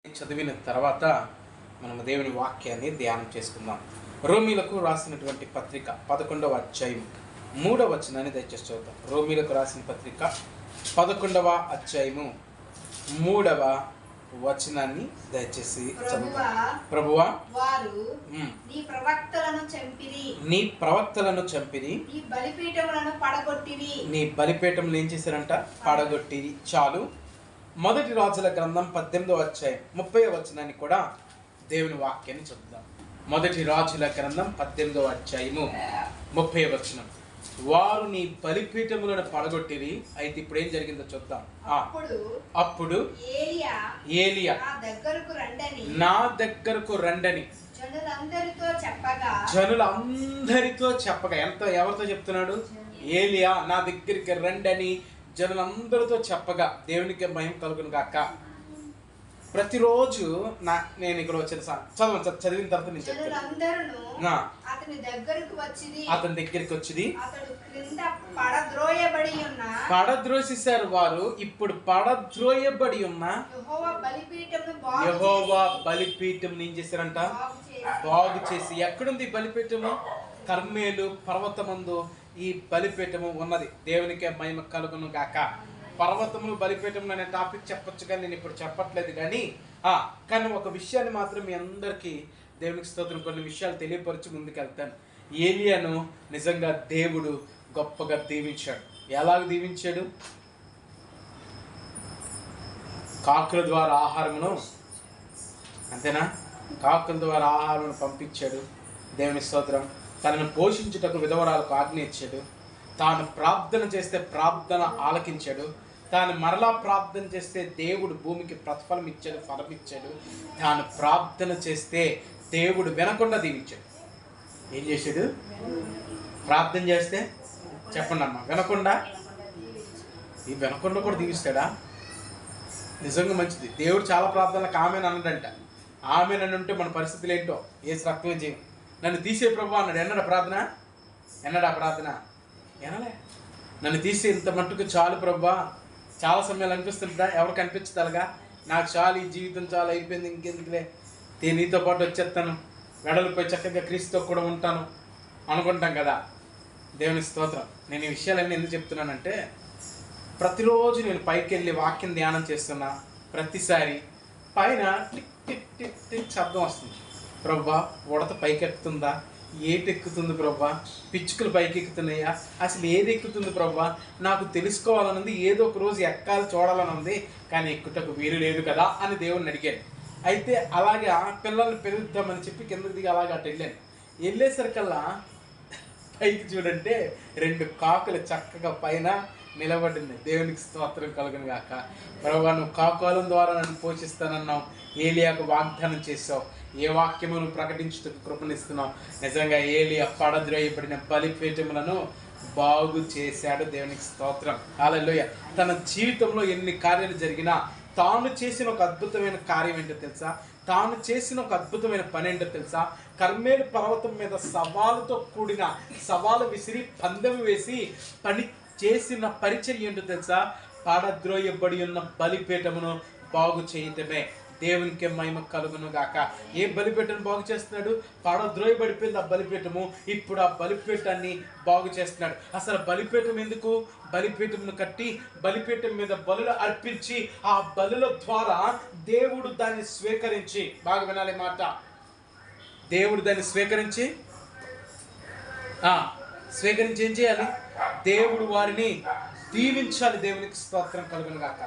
చదివిన తర్వాత మనం దేవుని వాక్యాన్ని ధ్యానం చేసుకుందాం. రోమీలకు రాసినటువంటి పత్రిక 11వ అధ్యాయం 3వ వచనాన్ని దయచేసి చదువుతాం. రోమీలకు రాసిన పత్రిక 11వ అధ్యాయము 3వ వచనాన్ని దయచేసి చదువుతాం. ప్రభువా, వారు నీ ప్రవక్తలను చంపిరి, నీ బలిపీఠములను ఏం చేశారంట? పడగొట్టిరి. చాలు. మొదటి రాజుల గ్రంథం 18వ అధ్యాయం 30వ వచనాన్ని కూడా దేవుని వాక్యాన్ని చదువుదాం. మొదటి రాజుల గ్రంథం 18వ అధ్యాయము 30వ వచనం. వారు నీ బలిపీఠములను పడగొట్టిరి. అయితే ఇప్పుడు ఏం జరిగిందో చూద్దాం. అప్పుడు ఏలియా నా దగ్గరకు రండని జనులందరితో చెప్పగా ఎవరితో చెప్తున్నాడు? ఏలియా నా దగ్గరికి రండని జనులందరితో చెప్పగా. దేవునికి మహిమ కలుగును గాక. ప్రతిరోజు నేను ఇక్కడ వచ్చిన చదివిన తర్వాత నేను చెప్తాను. అతని దగ్గరికి వచ్చింది, పడద్రోసేశారు వారు. ఇప్పుడు పడద్రోయబడి ఉన్న యెహోవా బలిపీఠం ఏం చేశారంట? బాగు చేసి. ఎక్కడుంది బలిపీఠము? కర్మేలు పర్వతమందు ఈ బలిపీఠము ఉన్నది. దేవునికి మహిమ కలుగును గాక. పర్వతములు బలిపీఠములు అనే టాపిక్ చెప్పొచ్చు, కానీ నేను ఇప్పుడు చెప్పట్లేదు. కానీ ఒక విషయాన్ని మాత్రం మీ అందరికీ దేవునికి స్తోత్రం, కొన్ని విషయాలు తెలియపరిచి ముందుకెళ్తాను. ఏలియాను నిజంగా దేవుడు గొప్పగా దీవించాడు. ఎలాగ దీవించాడు? కాకుల ద్వారా ఆహారమును, అంతేనా? కాకుల ద్వారా ఆహారమును పంపించాడు. దేవుని స్తోత్రం. తనను పోషించుటకు విధవరాలకు ఆజ్ఞ ఇచ్చాడు. తాను ప్రార్థన చేస్తే ప్రార్థన ఆలకించాడు. తాను మరలా ప్రార్థన చేస్తే దేవుడు భూమికి ప్రతిఫలం ఇచ్చాడు, ఫలం ఇచ్చాడు. తాను ప్రార్థన చేస్తే దేవుడు వినకుండా దీవించాడు. ఏం చేశాడు? ప్రార్థన చేస్తే చెప్పండి అమ్మా, వినకుండా కూడా దీవిస్తాడా? నిజంగా మంచిది. దేవుడు చాలా ప్రార్థనలకు ఆమెను అన్నాడంట. ఆమెను ఉంటే మన పరిస్థితులు ఏంటో ఏసు రక్తమే చేయం. నన్ను తీసే ప్రభు అన్నాడు. ఎన్నడా ప్రార్థన? ఎనలే. నన్ను తీసే ఇంత మట్టుకు చాలు ప్రభా. చాలా సమయాలు అనిపిస్తుంటా, ఎవరికి అనిపించదలగా? నాకు చాలు, ఈ జీవితం చాలా అయిపోయింది, ఇంకెందుకులే, నీతో పాటు వచ్చేస్తాను, వెడలిపోయి చక్కగా క్రీస్తుతో కూడా ఉంటాను అనుకుంటాం కదా. దేవుని స్తోత్రం. నేను ఈ విషయాలన్నీ ఎందుకు చెప్తున్నానంటే, ప్రతిరోజు నేను పైకి వెళ్ళి వాక్యం ధ్యానం చేస్తున్నా ప్రతిసారి పైన టిక్ టిక్ టిక్ టిక్ శబ్దం వస్తుంది. ప్రభా, ఉడత పైకెక్కుతుందా? ఏటెక్కుతుంది ప్రభా? పిచ్చుకలు పైకి ఎక్కుతున్నాయా? అసలు ఏది ఎక్కుతుంది ప్రభా? నాకు తెలుసుకోవాలనుంది, ఏదో ఒక రోజు ఎక్కాలి, చూడాలని ఉంది, కానీ ఎక్కుటకు వీలు లేదు కదా అని దేవుడిని అడిగాను. అయితే అలాగే పిల్లల్ని పెరుగుద్దామని చెప్పి కిందకి దిగి అలాగే అటు వెళ్ళాను. వెళ్ళేసరికల్లా పైకి చూడంటే 2 కాకులు చక్కగా పైన నిలబడింది. దేవునికి స్తోత్రం కలుగును గాక. ప్రభువా, నువ్వు కాకులం ద్వారా నన్ను పోషిస్తానన్నావు. ఏలియాకు వాగ్దానం చేసావు. ఏ వాక్యమును ప్రకటించుటకు కృపణిస్తున్నావు. నిజంగా ఏలియా పడద్రోయబడిన బలిపీఠములను బాగు చేశాడు. దేవునికి స్తోత్రం. హల్లెలూయా. తన జీవితంలో ఎన్ని కార్యాలు జరిగినా తాను చేసిన ఒక అద్భుతమైన కార్యం ఏంటో తెలుసా? తాను చేసిన ఒక అద్భుతమైన పని ఏంటో తెలుసా? కర్మేలు పర్వతం మీద సవాలుతో కూడిన సవాలు విసిరి పందెం వేసి పని చేసిన పరిచర్య ఏంటో తెలుసా? పడద్రోయబడి ఉన్న బలిపీఠమును బాగు చేయటమే. దేవునికి మహిమ కలుగును గాక. ఏ బలిపీఠం బాగు చేస్తున్నాడు? పడద్రోయబడిపోయింది ఆ బలిపీఠము. ఇప్పుడు ఆ బలిపీఠాన్ని బాగు చేస్తున్నాడు. అసలు బలిపీఠం ఎందుకు? బలిపీఠమును కట్టి బలిపీఠం మీద బలులు అర్పించి ఆ బలుల ద్వారా దేవుడు దాన్ని స్వీకరించి, బాగా వినాలి మాట, దేవుడు దాన్ని స్వీకరించి ఏం చేయాలి? దేవుడు వారిని దీవించాలి. దేవునికి స్తోత్రం కలుగును గాక.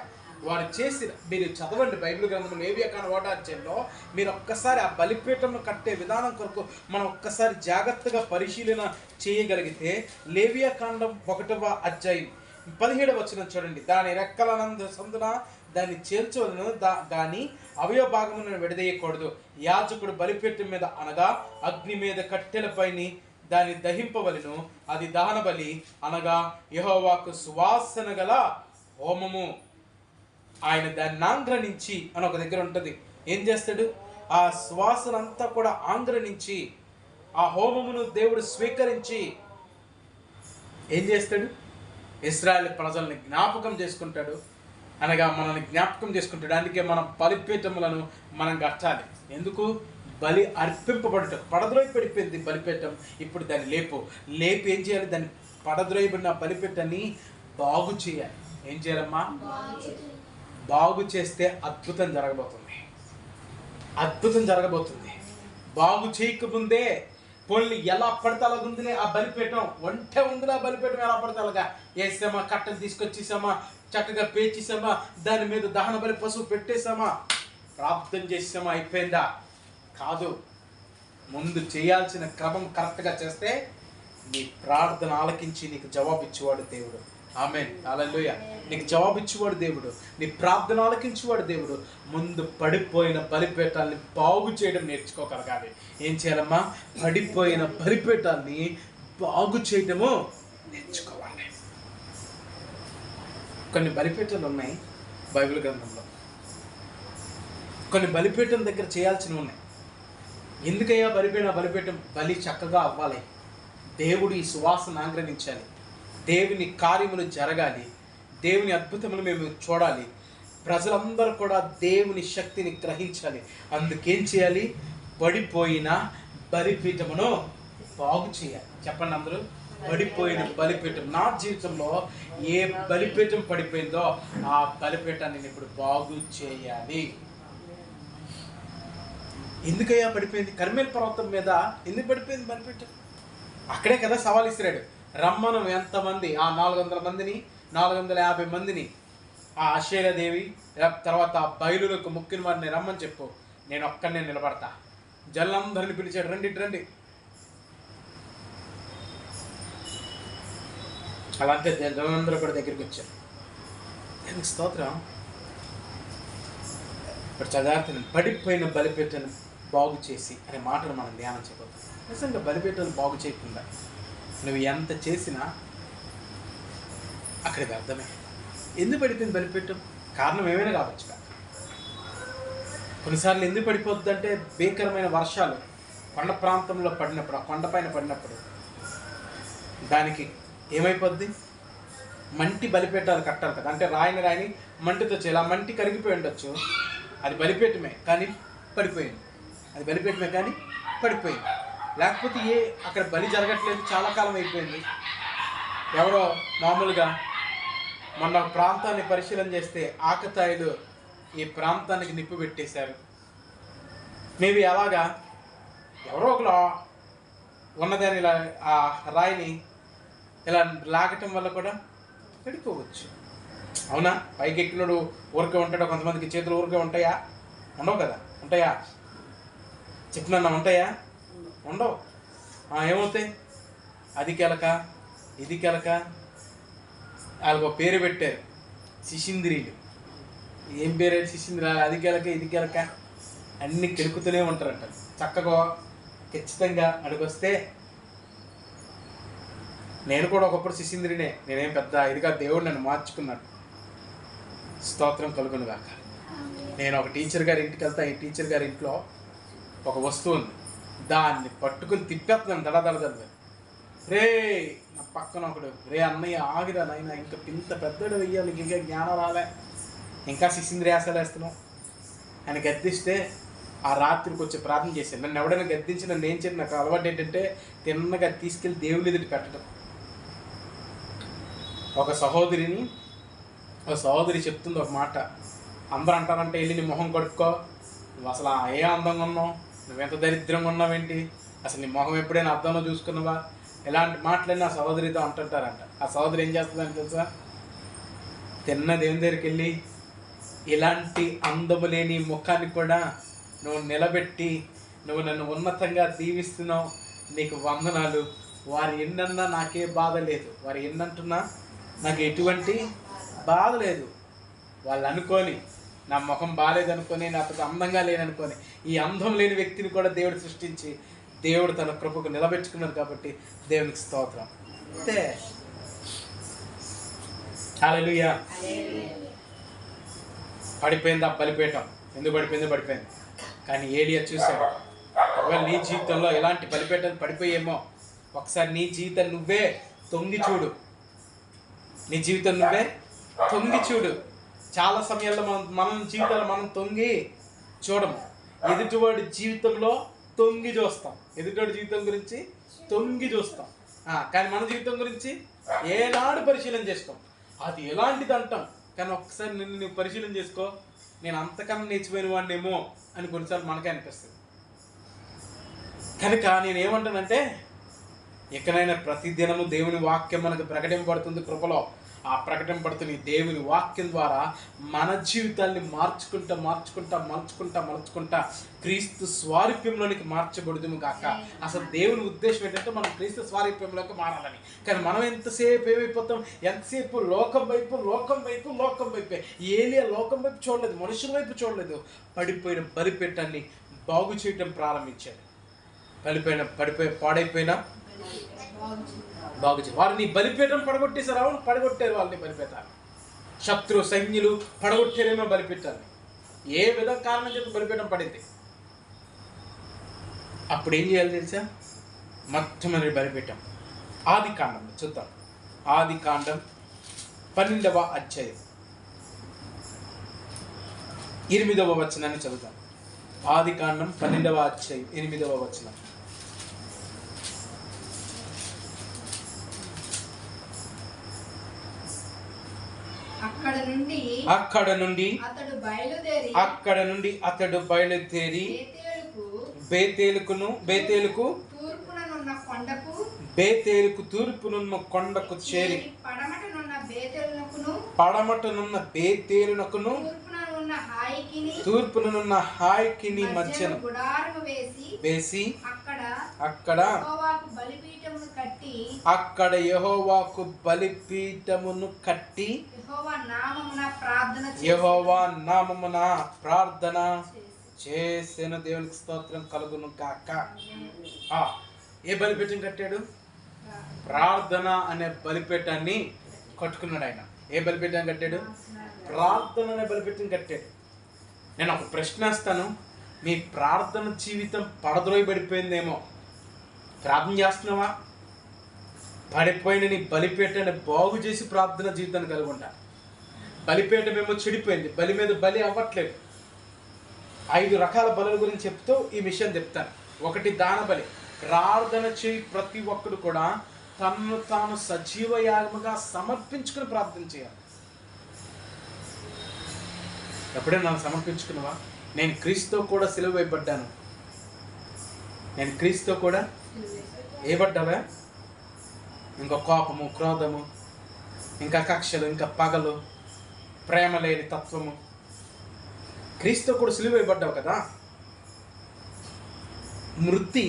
వారు చేసిన, మీరు చదవండి బైబిల్ గ్రంథంలో లేవియాకాండం 1వ అధ్యాయంలో మీరు ఒక్కసారి ఆ బలిపీఠంను కట్టే విధానం కొరకు మనం ఒక్కసారి జాగ్రత్తగా పరిశీలన చేయగలిగితే, లేవియాకాండం 1వ అధ్యాయం 17వ వచనం చూడండి. దాని రెక్కలనందు సందున దాన్ని చేల్చవలను, దాని అవయవ భాగములను విడదీయకూడదు. యాజకుడు బలిపీఠం మీద అనగా అగ్ని మీద కట్టెలపైని దాన్ని దహింపవలను. అది దహన బలి అనగా యెహోవాకు సువాసన గల హోమము. ఆయన దాన్ని ఆంగ్రనించి అని ఒక దగ్గర ఉంటుంది. ఏం చేస్తాడు? ఆ సువాసన అంతా కూడా ఆంగ్రనించి ఆ హోమమును దేవుడు స్వీకరించి ఏం చేస్తాడు? ఇశ్రాయేలు ప్రజల్ని జ్ఞాపకం చేసుకుంటాడు. అనగా మనల్ని జ్ఞాపకం చేసుకుంటాడు. అందుకే మన బలిపీఠములను మనం కట్టాలి. ఎందుకు? బలి అర్పింపబడటం. పడద్రోయి పడిపోయింది బలిపీఠం, ఇప్పుడు దాన్ని లేపి ఏం చేయాలి? దాన్ని పడద్రోయబడిన బలిపీఠాన్ని బాగు చేయాలి. ఏం చేయాలమ్మా? బాగు చేస్తే అద్భుతం జరగబోతుంది. బాగు చేయకముందే పోనీ ఎలా పడితే అలాగ ఉందిలే ఆ బలిపీఠం, ఒంటే ఉందిలే ఆ బలిపీఠం, ఎలా పడితే అలాగా వేసామా, కట్టలు తీసుకొచ్చేసామా, చక్కగా పేచేసామా, దాని మీద దహన బలి పశువు పెట్టేసామా, ప్రార్థన చేసామా, అయిపోయిందా? కాదు. ముందు చేయాల్సిన క్రమం కరెక్ట్గా చేస్తే నీ ప్రార్థన ఆలకించి నీకు జవాబిచ్చేవాడు దేవుడు. ఆమేన్, హల్లెలూయా. నీకు జవాబిచ్చేవాడు దేవుడు, నీ ప్రార్థన ఆలకించేవాడు దేవుడు. ముందు పడిపోయిన బలిపీఠాన్ని బాగు చేయడం నేర్చుకోగలగాలి. ఏం చేయాలమ్మా? పడిపోయిన బలిపీఠాన్ని బాగు చేయడము నేర్చుకోవాలి. కొన్ని బలిపీఠాలు ఉన్నాయి బైబిల్ గ్రంథంలో, కొన్ని బలిపీఠం దగ్గర చేయాల్సినవి ఉన్నాయి. ఎందుకయ్యా బలిపీఠం? బలి చక్కగా అవ్వాలి, దేవుడు ఈ సువాసన ఆగ్రహించాలి, దేవుని కార్యములు జరగాలి, దేవుని అద్భుతములు మేము చూడాలి, ప్రజలందరూ కూడా దేవుని శక్తిని గ్రహించాలి. అందుకేం చేయాలి? పడిపోయిన బలిపీఠమును బాగు చేయాలి. చెప్పండి అందరూ, పడిపోయిన బలిపీఠం. నా జీవితంలో ఏ బలిపీఠం పడిపోయిందో ఆ బలిపీఠాన్ని నేను ఇప్పుడు బాగు చేయాలి. ఎందుకయ్యా పడిపోయింది? కర్మేల్ పర్వతం మీద ఎందుకు పడిపోయింది బలిపీఠం? అక్కడే కదా సవాల్ ఇస్తున్నాడు, రమ్మను ఎంతమంది, ఆ 400 మందిని, 450 మందిని, ఆ అషేరాదేవి, తర్వాత ఆ బయలులకు ముక్కిన వారిని రమ్మని చెప్పు, నేను ఒక్కనే నిలబడతా. జల్లందరిని పిలిచాడు, రండి. అలాంటి జనందరూ కూడా దగ్గరికి వచ్చారు. దానికి స్తోత్రం. ఇప్పుడు చదార్థం పడిపోయిన బలిపీఠను బాగు చేసి అనే మాటను మనం ధ్యానం చేయబోతున్నాం. నిజంగా బలిపీఠను బాగు చేయకుండా నువ్వు ఎంత చేసినా అక్కడ వ్యర్థమే. ఎందుకు పడిపోయింది బలిపీఠం? కారణం ఏమైనా కావచ్చు. కొన్నిసార్లు ఎందుకు పడిపోద్ది అంటే భీకరమైన వర్షాలు కొండ ప్రాంతంలో పడినప్పుడు, ఆ కొండపైన పడినప్పుడు దానికి ఏమైపోద్ది? మంటి బలిపీఠాలు కట్టాలి కదా, అంటే రాయిని మంటితో చేయాలి. ఆ మంటి కరిగిపోయి ఉండొచ్చు, అది బలిపీఠమే కానీ పడిపోయింది. లేకపోతే అక్కడ బలి జరగట్లేదు, చాలా కాలం అయిపోయింది. ఎవరో మామూలుగా మొన్న ప్రాంతాన్ని పరిశీలన చేస్తే ఆకతాయిలు ఈ ప్రాంతానికి నిప్పు పెట్టేశారు. మేబీ అలాగా ఎవరో ఒకరు ఉన్నదాన్ని ఇలా ఆ రాయిని ఇలా లాగటం వల్ల కూడా పడిపోవచ్చు. అవునా? పైకి ఎక్కినోడు ఊరికే ఉంటాడు, కొంతమందికి చేతులు ఊరికే ఉంటాయా? ఉండవు కదా. ఉంటాయా? చెప్పినన్నా ఉంటాయా? ఉండవు. ఏమవుతాయి? అది కెలక, ఇది కెలక, వాళ్ళకు పేరు పెట్టారు, శిశింద్రీలు. ఏం పేరు? శిశింద్రి. అది కెలక, ఇది కెలక, అన్ని కెలుకుతూనే ఉంటారంట. చక్కగా ఖచ్చితంగా అడిగొస్తే నేను కూడా ఒకప్పుడు శిశింద్రినే, నేనేం పెద్ద ఇదిగా దేవుడు నన్ను మార్చుకున్నాడు. స్తోత్రం కలుగును గాక. నేను ఒక టీచర్ గారి ఇంటికి వెళ్తా, ఈ టీచర్ గారి ఇంట్లో ఒక వస్తువు ఉంది, దాన్ని పట్టుకుని తిప్పేస్తున్నాను దడదడ. రే నా పక్కన ఒకడు, రే అన్నయ్య ఆగిరా నాయన, ఇంకా ఇంత పెద్దడు వెయ్యాలి, ఇంకా జ్ఞానం రాలే, ఇంకా శిశింద్రి ఆశలు వేస్తున్నావు ఆయన గద్దిస్తే ఆ రాత్రికి వచ్చి ప్రార్థన చేశాను. నన్ను ఎవడైనా గద్దించి నన్ను ఏం చేయను, నాకు అలవాటు ఏంటంటే తిన్నగా తీసుకెళ్ళి దేవుని ఎదుటి పెట్టడం. ఒక సహోదరి చెప్తుంది ఒక మాట, అందరూ అంటారంటే వెళ్ళి నీ మొహం కడుక్కో, నువ్వు అసలు ఏ అందంగా ఉన్నావు, నువ్వెంత దరిద్రంగా ఉన్నావేంటి, అసలు నీ మొహం ఎప్పుడైనా అద్దంలో చూసుకున్నావా, ఇలాంటి మాటలన్నీ ఆ సహోదరితో అంటుంటారంట. ఆ సహోదరి ఏం చేస్తుందని తెలుసా? తిన్న దేవుని దగ్గరికి వెళ్ళి ఇలాంటి అందము లేని ముఖాన్ని కూడా నువ్వు నిలబెట్టి నువ్వు నన్ను ఉన్నతంగా దీవిస్తున్నావు, నీకు వందనాలు. వారు ఎన్నన్నా నాకే బాధ లేదు, వారు ఎన్నంటున్నా నాకు ఎటువంటి బాధ లేదు. వాళ్ళు అనుకొని నా ముఖం బాగాలేదనుకొని, నా పెద్ద అందంగా లేననుకొని, ఈ అందం లేని వ్యక్తిని కూడా దేవుడు సృష్టించి దేవుడు తన కృపకు నిలబెట్టుకున్నాడు. కాబట్టి దేవునికి స్తోత్రం. అంతే. హల్లెలూయా. పడిపోయింది ఆ బలిపీఠం. ఎందుకు పడిపోయింది. కానీ ఏలియా చూశాడు. ఒకవేళ నీ జీవితంలో ఎలాంటి బలిపీఠాలు పడిపోయేమో ఒకసారి నీ జీవితం నువ్వే తొంగి చూడు. చాలా సమయాల్లో మనం జీవితాలు మనం తొంగి చూడము. ఎదుటివాడి జీవితంలో తొంగి చూస్తాం, ఎదుటివాడి జీవితం గురించి తొంగి చూస్తాం. కానీ మన జీవితం గురించి ఏనాడు పరిశీలన చేస్తాం. అది ఎలాంటిది అంటాం, కానీ ఒక్కసారి నిన్ను నువ్వు పరిశీలన చేసుకో, నేను అంతకన్నా నేర్చిపోయిన వాడినేమో అని కొన్నిసార్లు మనకే అనిపిస్తుంది. కనుక నేనేమంటానంటే, ఎక్కడైనా ప్రతిదినము దేవుని వాక్యం మనకు ప్రకటింపబడుతుంది కృపలో. ఆ ప్రకటింపబడుతున్న ఈ దేవుని వాక్యం ద్వారా మన జీవితాన్ని మార్చుకుంటా క్రీస్తు స్వారూప్యంలోనికి మార్చబడుదుము కాక. అసలు దేవుని ఉద్దేశం ఏంటంటే మనం క్రీస్తు స్వారూప్యంలోకి మారాలని. కానీ మనం ఎంతసేపు ఏమైపోతాం, ఎంతసేపు లోకం వైపు. ఏలియా లోకం వైపు చూడలేదు, మనుషుల వైపు చూడలేదు. పడిపోయిన బలిపీఠాన్ని బాగు చేయటం ప్రారంభించాడు. పాడైపోయిన బాగు చేయాలి. వారిని బలిపీఠం పడగొట్టేశారు. అవును, పడగొట్టారు వాళ్ళని బలిపీఠాన్ని. శత్రు సైన్యులు పడగొట్టారేమో బలిపీఠాన్ని. ఏ విధంగా కారణం చెప్పి బలిపీఠం పడింది. అప్పుడు ఏం చేయాలి తెలుసా? మొట్టమొదటి బలిపీఠం ఆదికాండం చూద్దాం. ఆదికాండం 12వ అధ్యాయం 8వ వచనాన్ని చదువుతాం. ఆదికాండం 12వ అధ్యాయం 8వ వచనం. అక్కడ నుండి అతడు బయలుదేరి బేతేలుకు తూర్పునున్న కొండకు చేరి పడమటనున్న బేతేలునకును తూర్పునున్న హాయికిని మధ్యన వేసి అక్కడ యెహోవాకు బలిపీఠమును కట్టి యెహోవా నామమున ప్రార్థన చేసిన. దేవునికి స్తోత్రం కలుగును గాక. ఏ బలిపీఠం కట్టాడు? ప్రార్థన అనే బలిపీఠాన్ని కట్టుకున్నాడు ఆయన. ఏ బలిపీఠం కట్టాడు? ప్రార్థన అనే బలిపీఠం కట్టాడు. నేను ఒక ప్రశ్న వేస్తాను, మీ ప్రార్థన జీవితం పడద్రోయబడిపోయిందేమో. ప్రార్థన చేస్తున్నావా? పడిపోయిన నీ బలిపీఠాన్ని బాగు చేసి ప్రార్థన జీవితాన్ని కలిగి ఉంటా. బలిపీఠం ఏమో చెడిపోయింది, బలి మీద బలి అవ్వట్లేదు. 5 రకాల బలుల గురించి చెప్తూ ఈ విషయం చెప్తాను. 1 దాన బలి. ప్రార్థన చేయి ప్రతి ఒక్కడు కూడా తనను తాను సజీవ యాగముగా సమర్పించుకుని ప్రార్థన చేయాలి. ఎప్పుడే నన్ను సమర్పించుకున్నావా? నేను క్రీస్తుతో కూడా సిలువ వేయబడ్డాను. నేను క్రీస్తుతో కూడా ఏబడ్డావా? ఇంకా కోపము, క్రోధము, ఇంకా కక్షలు, ఇంకా పగలు, ప్రేమ లేని తత్వము, క్రీస్తుతో కూడా సిలువ వేయబడ్డావు కదా. మృతి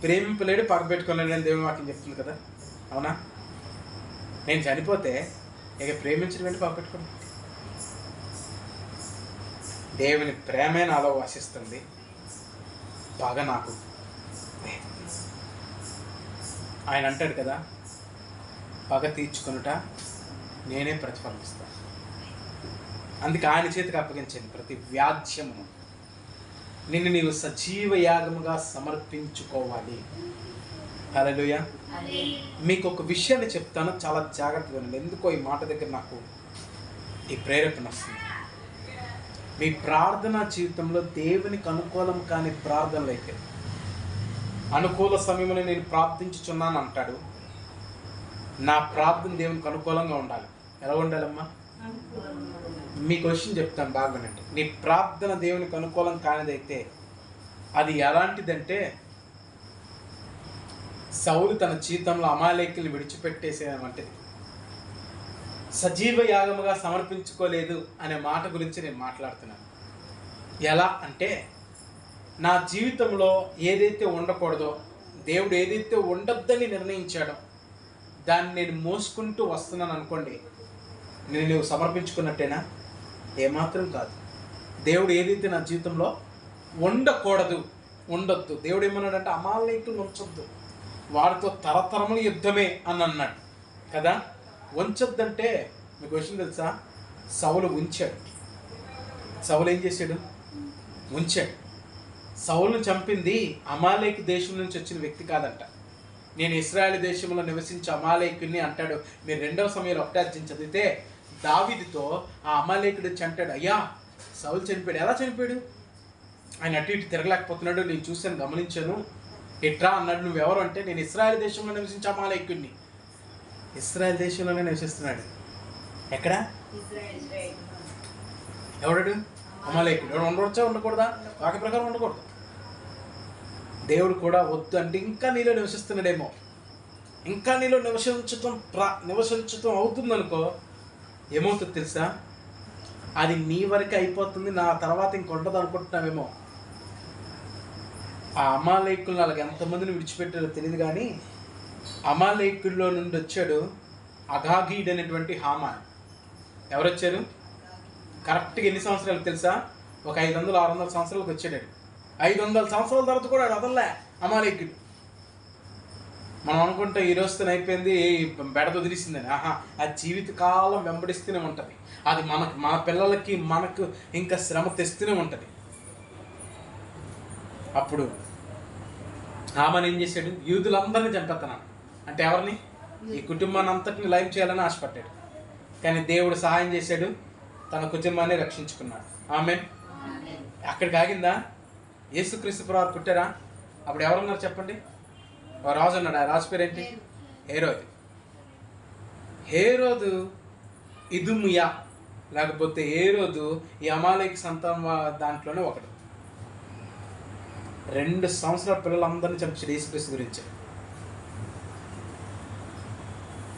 ప్రేమింపలేడు, పగబెట్టుకోలేడు అని దేవుని వాక్యం చెప్తుంది కదా. అవునా? నేను చనిపోతే ఇక ప్రేమించడం ఏంటి, పగబెట్టుకోండి. దేవుని ప్రేమే నాలో వసిస్తుంది, పగ నాకు. ఆయన అంటాడు కదా, పగ తీర్చుకొనుట నేనే ప్రతిఫలిస్తాను. అందుకే ఆయన చేతికి అప్పగించండి ప్రతి వ్యాజ్యమును. నిన్ను నీవు సజీవ యాగముగా సమర్పించుకోవాలి. హల్లెలూయా. మీకు ఒక విషయాన్ని చెప్తాను, చాలా జాగ్రత్తగా ఉండండి. ఎందుకో ఈ మాట దగ్గర నాకు ఈ ప్రేరేపణ వస్తుంది. మీ ప్రార్థనా జీవితంలో దేవునికి అనుకూలం కాని ప్రార్థనలు అయితే, అనుకూల సమయంలో నేను ప్రార్థించుచున్నాను అంటాడు. నా ప్రార్థన దేవునికి అనుకూలంగా ఉండాలి. ఎలా ఉండాలమ్మా? మీ క్వశ్చన్ చెప్తాను బాగానండి. నీ ప్రార్థన దేవునికి అనుకూలం కానిదైతే అది ఎలాంటిదంటే, సౌలు తన జీవితంలో అమాలేకుల్ని విడిచిపెట్టేసేమంటది. సజీవ యాగముగా సమర్పించుకోలేదు అనే మాట గురించి నేను మాట్లాడుతున్నాను. ఎలా అంటే, నా జీవితంలో ఏదైతే ఉండకూడదో, దేవుడు ఏదైతే ఉండొద్దని నిర్ణయించాడో దాన్ని నేను మోసుకుంటూ వస్తున్నాను అనుకోండి, నువ్వు సమర్పించుకున్నట్టేనా? ఏమాత్రం కాదు. దేవుడు ఏదైతే నా జీవితంలో ఉండొద్దు, దేవుడు ఏమన్నాడంటే అమాలేకులను ఉంచొద్దు, వారితో తరతరముల యుద్ధమే అని అన్నాడు కదా. ఉంచొద్దంటే మీకు విషయం తెలుసా? సౌలు ఉంచాడు. సౌలు ఏం చేశాడు? ఉంచాడు. సౌలును చంపింది అమాలేకు దేశం నుంచి వచ్చిన వ్యక్తి కాదంట. నేను ఇశ్రాయేలు దేశంలో నివసించే అమాలేకుని అంటాడు. మీరు 2వ సమయంలో 1వ అధ్యాయం చదివితే దావీదుతో ఆ అమాలేకుడు వచ్చి అంటాడు, అయ్యా సౌలు చనిపోయాడు. ఎలా చనిపోయాడు? ఆయన అటు ఇటు తిరగలేకపోతున్నాడు, నేను చూశాను, గమనించాను. ఎట్రా అన్నాడు. నువ్వెవరు అంటే, నేను ఇశ్రాయేల్ దేశంలో నివసించే అమాలేకుడిని. ఇశ్రాయేల్ దేశంలోనే నివసిస్తున్నాడు. ఎక్కడ? ఎవడు? అమాలేకుడు. ఎవడు ఉండవచ్చా ఉండకూడదా? వాక్య ప్రకారం ఉండకూడదు. దేవుడు కూడా వద్దు అంటే ఇంకా నీలో నివసిస్తున్నాడేమో. ఇంకా నీలో నివసించటం అవుతుందనుకో, ఏమవుతుంది తెలుసా? అది నీ వరకే అయిపోతుంది, నా తర్వాత ఇంకొండదు అనుకుంటున్నావేమో. ఆ అమాలేకులను అలాగ ఎంతమందిని విడిచిపెట్టారో తెలియదు, కానీ అమాలేకుల్లో నుండి వచ్చాడు అగాగీడ్ అనేటువంటి హామాన్. ఎవరు వచ్చారు? కరెక్ట్గా ఎన్ని సంవత్సరాలు తెలుసా? ఒక 500-600 సంవత్సరాలకు వచ్చాడు. 500 సంవత్సరాల తర్వాత కూడా వదలలే అమాలేకుడు. మనం అనుకుంటే ఈ రోజుతో అయిపోయింది, బెడద వదిలిసిందని. అది జీవితకాలం వెంబడిస్తూనే ఉంటుంది. అది మన పిల్లలకి మనకు ఇంకా శ్రమ తెస్తూనే ఉంటుంది. అప్పుడు హామాన్ ఏం చేశాడు? యూదులందరినీ చంపేస్తున్నాడు. అంటే ఎవరిని? ఈ కుటుంబాన్ని అంతటిని లైవ్ చేయాలని ఆశపడ్డాడు. కానీ దేవుడు సహాయం చేశాడు, తన కుటుంబాన్ని రక్షించుకున్నాడు. ఆమేన్. అక్కడికి ఆగిందా? యేసుక్రీస్తు ప్రభువు పుట్టారా? అప్పుడు ఎవరున్నారు చెప్పండి? ఒక రాజు ఉన్నాడు. ఆ రాజు పేరేంటి? హేరోదు. హేరోదు ఇదుమియా, లేకపోతే హేరోదు ఈ అమాలేకు సంతానం దాంట్లోనే ఒకడు. 2 సంవత్సరాల పిల్లలందరినీ చంపించాడు యేసుక్రీస్తు గురించి.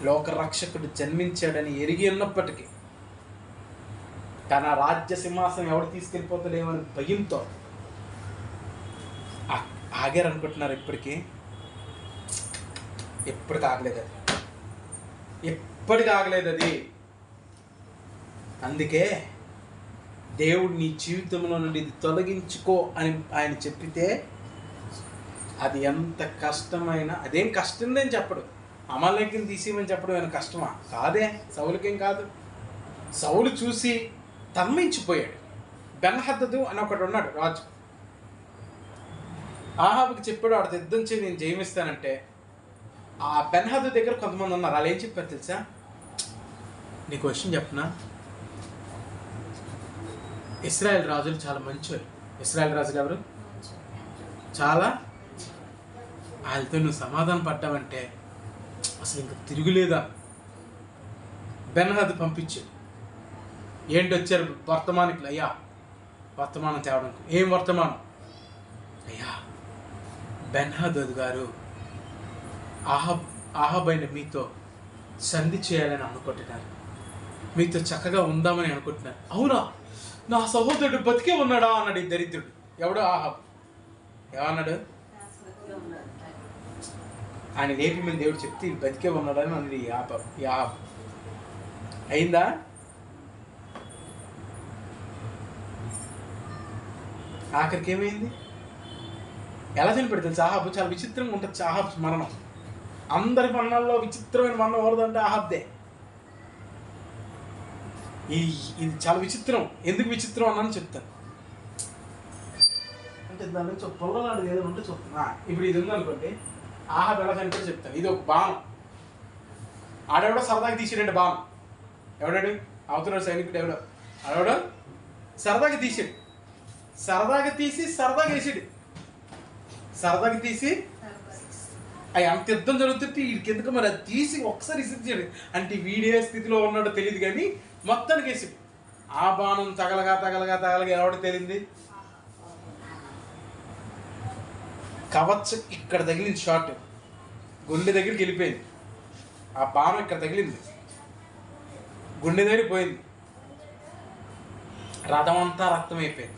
లోక రక్షకుడు జన్మించాడని ఎరిగి ఉన్నప్పటికీ తన రాజ్య సింహాసనం ఎవడు తీసుకెళ్ళిపోతలేమని భయంతో ఆగారు అనుకుంటున్నారు. ఎప్పటికి ఆగలేదు అది. ఎప్పటికి ఆగలేదు అది. అందుకే దేవుడు నీ జీవితంలో నుండి ఇది తొలగించుకో అని ఆయన చెప్పితే అది ఎంత కష్టమైనా, అదేం కష్టం అని చెప్పడు. అమాలేకుని తీసేయమని చెప్పడం ఏమైనా కష్టమా? కాదే. సౌలుకేం కాదు. సౌలు చూసి తమ్మించిపోయాడు. బెన్హదదు అని ఒకడు ఉన్నాడు రాజు. ఆహాబుకి చెప్పాడు, వాడితో యుద్ధం చేయి, నేను జయమిస్తానంటే. ఆ బెన్హదదు దగ్గర కొంతమంది ఉన్నారు. వాళ్ళు ఏం చెప్పారు తెలుసా? నీకు విషయం చెప్పనా, ఇశ్రాయేల్ రాజులు చాలా మంచివారు. ఇశ్రాయేల్ రాజులు ఎవరు? చాలా. వాళ్ళతో నువ్వు సమాధానం పడ్డావంటే అసలు ఇంకా తిరుగులేదా? బెన్హదదు పంపించాడు. ఏంటి వచ్చారు వర్తమానికులు? అయ్యా వర్తమానం తేవడం. ఏం వర్తమానం? అయ్యా బెన్హదదు గారు ఆహాబైన మీతో సంధి చేయాలని అనుకుంటున్నారు, మీతో చక్కగా ఉందామని అనుకుంటున్నారు. అవునా? నా సహోదరుడు బతికే ఉన్నాడా అన్నాడు ఈ దరిద్రుడు. ఎవడో ఆహాబ్. ఏమన్నాడు? ఆయన లేపి మీద దేవుడు చెప్తే బతికే ఉన్నాడని అన్నది యాహాబ్. అయిందా? ఆఖరికి ఏమైంది? ఎలా చనిపోయాడు తెలుసు? ఆహాబ్ చాలా విచిత్రంగా ఉంటుంది. ఆహాబ్ మరణం అందరి మరణాల్లో విచిత్రమైన మరణం ఎవరిదంటే ఆహాబ్దే. ఇది చాలా విచిత్రం. ఎందుకు విచిత్రం అన్నాను చెప్తాను. అంటే దాని నుంచి ఒక పొల్లలాంటిది ఏదైనా ఉంటే చెప్తున్నా. ఇప్పుడు ఇది ఉందనుకోండి, ఆహాబ్ ఎలా చనిపోయి చెప్తాను. ఇది ఒక బాణం. ఆడెవడో సరదాగా తీసాడండి బాణం. ఎవడాడు? అవతల సైనికుడు ఎవడో ఆడెవడో సరదాగా తీసాడు. సరదాగా తీసి సరదాగా వేసాడు. సరదాగా తీసి అవి అంత యుద్ధం జరుగుతుంటే వీడికి ఎందుకు మరి అది తీసి ఒకసారి ఇసిరిచాడు. అంటే వీడియో స్థితిలో ఉన్నాడో తెలియదు, కానీ మొత్తానికి వేసాడు. ఆ బాణం తగలగా ఎవడో తెలియంది. కవచ్ ఇక్కడ తగిలింది, షార్ట్ గుండె దగ్గరికి వెళ్ళిపోయింది. ఆ బాణం ఇక్కడ తగిలింది, గుండె దగ్గర పోయింది. రథం అంతా రక్తం అయిపోయింది.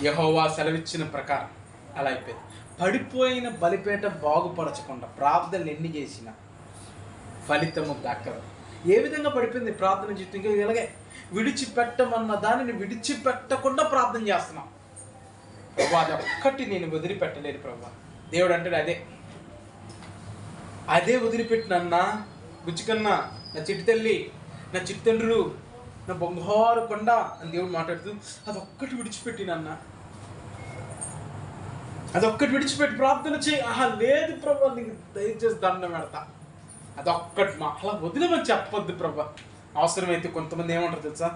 యెహోవా సెలవిచ్చిన ప్రకారం అలా అయిపోయింది. పడిపోయిన బలిపేట బాగుపరచకుండా ప్రార్థనలు ఎన్ని చేసినా ఫలితము దక్కదు. ఏ విధంగా పడిపోయింది ప్రార్థన జీవితం? ఇంకా ఇలాగే విడిచిపెట్టమన్న దానిని విడిచిపెట్టకుండా ప్రార్థన చేస్తున్నాం. ప్రభు అది ఒక్కటి నేను వదిలిపెట్టలేదు ప్రభు. దేవుడు అంటాడు అదే వదిలిపెట్టినన్నా బుచ్చికన్నా, నా చిట్టి తల్లి, నా చిట్టి తండ్రులు, నా బంగారు కొండ అని దేవుడు మాట్లాడుతూ అదొక్కటి విడిచిపెట్టినన్నా, అదొక్కటి విడిచిపెట్టి ప్రార్థన చేయి. లేదు ప్రభు, నీకు దయచేసి దండం పెడతా. అదొక్కటి అలా వదిలేమని చెప్పొద్దు ప్రభా. అవసరమైతే కొంతమంది ఏమంటారు తెలుసా,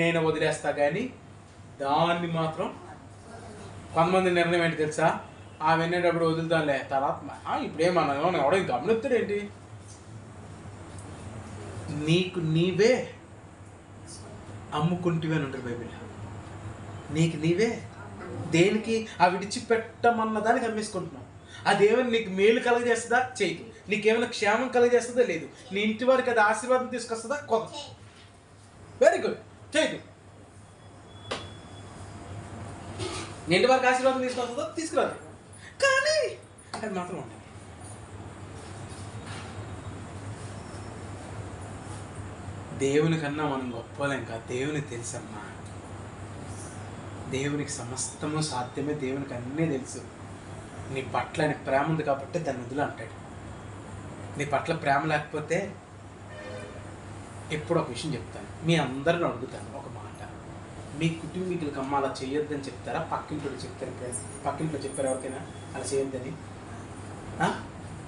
నేను వదిలేస్తా కానీ దాన్ని మాత్రం. కొంతమంది నిర్ణయం ఏంటి తెలుసా, ఆ వినేటప్పుడు వదులుతానులే తర్వాత ఇప్పుడేమన్నా ఎవడో గమనిస్తాడేంటి. నీకు నీవే అమ్ముకుంటివే అని ఉంటారు బైబిల్. నీకు నీవే దేనికి ఆ విడిచిపెట్టమన్న దానికి అమ్మేసుకుంటున్నావు. అదేమైనా నీకు మేలు కలగజేస్తుందా, చేయదు. నీకేమైనా క్షేమం కలగజేస్తుందా, లేదు. నీ ఇంటి వారికి అది ఆశీర్వాదం తీసుకొస్తుందా, కొత్త. వెరీ గుడ్, చేయదు. నీ ఇంటి వారికి ఆశీర్వాదం తీసుకొస్తుందా, తీసుకురాదు. కానీ అది మాత్రం ఉండాలి. దేవుని కన్నా మనం గొప్పలేం కాదు. దేవునికి తెలుసమ్మా. దేవునికి సమస్తము సాధ్యమే. దేవునికి అన్నీ తెలుసు. నీ పట్ల నీ ప్రేమ ఉంది కాబట్టి దాన్ని వదులు అంటాడు. నీ పట్ల ప్రేమ లేకపోతే, ఎప్పుడు ఒక విషయం చెప్తాను, మీ అందరిని అడుగుతాను ఒక మాట. మీ కుటుంబీకులకి అమ్మ అలా చేయొద్దని చెప్తారా, పక్కింట్లో చెప్తారు? పక్కింట్లో చెప్పారు ఎవరికైనా అలా చేయొద్దని?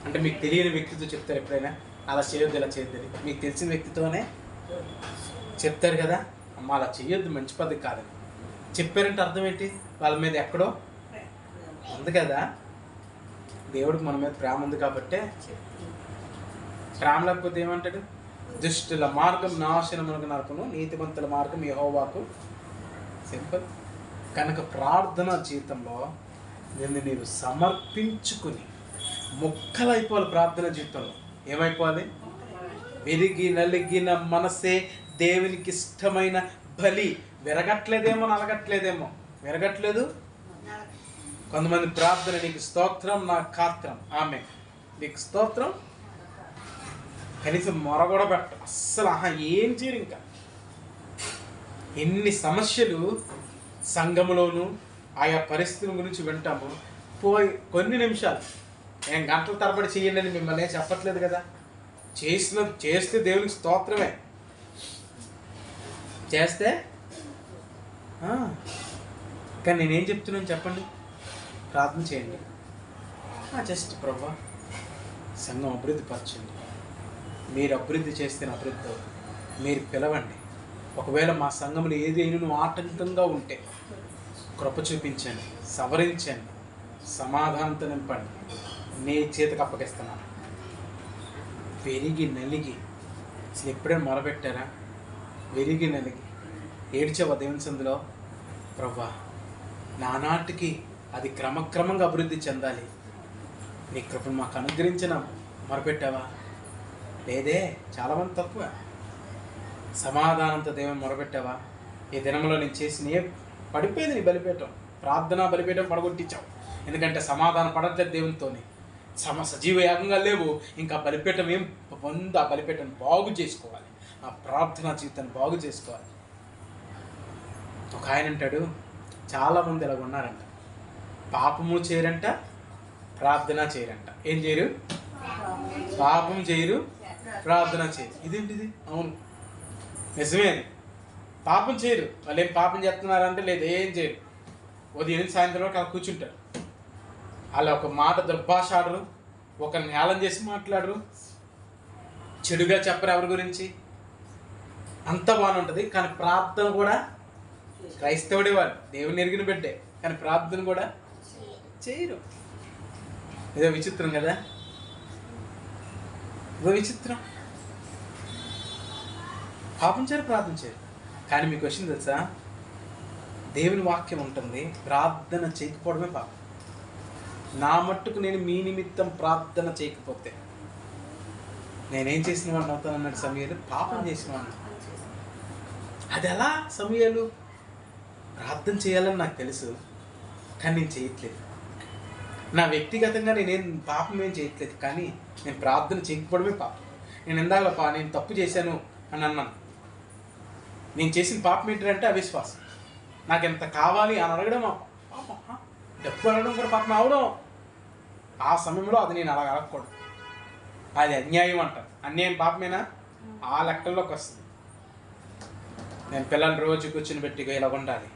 అంటే మీకు తెలియని వ్యక్తితో చెప్తారు ఎప్పుడైనా అలా చేయొద్దు ఇలా చేయొద్దని? మీకు తెలిసిన వ్యక్తితోనే చెప్తారు కదా, అమ్మ అలా చేయొద్దు, మంచి పద్ధతి కాదని. చెప్పారంటే అర్థం ఏంటి? వాళ్ళ మీద ఎక్కడో ఉంది కదా. దేవుడికి మన మీద ప్రేమ ఉంది కాబట్టే. ప్రేమ లేకపోతే ఏమంటాడు? దుష్టుల మార్గం నాశనమునకు నరకును, నీతిమంతుల మార్గం యెహోవాకు. సింపుల్. కనుక ప్రార్థన జీవితంలో నిన్ను నీవు సమర్పించుకుని ముక్కలైపోవాలి. ప్రార్థన జీవితంలో ఏమైపోవాలి? విరిగి నలిగిన మనసే దేవునికి ఇష్టమైన బలి. విరగట్లేదేమో, నలగట్లేదేమో. విరగట్లేదు. కొంతమంది ప్రార్థన, నీకు స్తోత్రం నా కాత్రం, ఆమె నీకు స్తోత్రం, కనీసం మొర కూడా పెట్ట అస్సలు. ఏం చేయరు. ఇంకా ఎన్ని సమస్యలు సంఘములోను ఆయా పరిస్థితుల గురించి వింటాము. పోయి కొన్ని నిమిషాలు, నేను గంటల తరబడి చేయండి అని మిమ్మల్ని చెప్పట్లేదు కదా. చేస్తే దేవునికి స్తోత్రమే. చేస్తే కానీ నేనేం చెప్తున్నాను చెప్పండి? ప్రార్థన చేయండి. జస్ట్ ప్రభా సంఘం అభివృద్ధి పరచండి. మీరు అభివృద్ధి చేస్తే అభివృద్ధి అవుతుంది. మీరు పిలవండి. ఒకవేళ మా సంఘంలో ఏదైనా ఆటంకంగా ఉంటే కృప చూపించండి, సవరించండి, సమాధానంతో నింపండి. నీ చేతికి అప్పగిస్తున్నాను. వెరిగి నలిగి అసలు ఎప్పుడైనా మొరపెట్టారా? వెరిగి నలిగి ఏడ్చావా దేవుని సందులో? ప్రభా నానాటికి అది క్రమక్రమంగా అభివృద్ధి చెందాలి, నీ కృపను మాకు అనుగ్రహించిన మొరపెట్టావా? లేదే. చాలామంది తక్కువ. సమాధానంతో దేవుని మొరపెట్టావా? ఈ దినంలో నేను చేసిన పడిపోయింది నీ బలిపీఠం. ప్రార్థన బలిపీఠం పడగొట్టించావు. ఎందుకంటే సమాధానం పడట్లేదు దేవునితోని. సజీవ యాగంగా లేవు. ఇంకా బలిపీఠం ఏం పొంది ఆ బలిపీఠం బాగు చేసుకోవాలి. ఆ ప్రార్థనా జీవితాన్ని బాగు చేసుకోవాలి. ఒక ఆయన అంటాడు, చాలామంది ఇలాగ ఉన్నారంట. పాపము చేయరంట, ప్రార్థన చేయరంట. ఏం చేయరు? పాపం చేయరు, ప్రార్థన చేయరు. ఇదేంటిది? అవును, నిజమే. పాపం చేయరు. వాళ్ళు ఏం పాపం చేస్తున్నారంటే లేదు, ఏం చేయరు. ఉదయం నుంచి సాయంత్రం వరకు అలా కూర్చుంటారు. వాళ్ళు ఒక మాట దుర్భాష ఆడరు, ఒకరిని హేళన చేసి మాట్లాడరు, చెడుగా చెప్పరు ఎవరి గురించి. అంత బాగానే ఉంటుంది. కానీ ప్రార్థన కూడా క్రైస్తవుడే, వాళ్ళు దేవుని ఎరిగిన బిడ్డే, కానీ ప్రార్థన కూడా చేయరు. ఏదో విచిత్రం కదా. ఏదో విచిత్రం. పాపం చేయరు, ప్రార్థన చేయరు. కానీ మీకు వచ్చింది తెలుసా, దేవుని వాక్యం ఉంటుంది, ప్రార్థన చేయకపోవడమే పాపం. నా మట్టుకు నేను మీ నిమిత్తం ప్రార్థన చేయకపోతే నేనేం చేసిన వాడిని అవుతాను అన్నాడు సమూయేలు. పాపం చేసిన వాడిని. అది ఎలా సమూయేలు? ప్రార్థన చేయాలని నాకు తెలుసు, కానీ నేను చేయట్లేదు. నా వ్యక్తిగతంగా నేనేం పాపం ఏం చేయట్లేదు, కానీ నేను ప్రార్థన చేయకపోవడమే పాపం. నేను ఇందాక నేను తప్పు చేశాను అని అన్నాను. నేను చేసిన పాపం ఏంటంటే అవిశ్వాసం. నాకు ఎంత కావాలి అని అడగడం పాపం. డబ్బు అడగడం కూడా పాపం అవడం. ఆ సమయంలో అది నేను అలా అడగకూడదు. అది అన్యాయం అంటారు. అన్యాయం పాపమేనా? ఆ లెక్కల్లోకి వస్తుంది. నేను పిల్లల్ని రోజు కూర్చుని పెట్టి ఇలా ఉండాలి,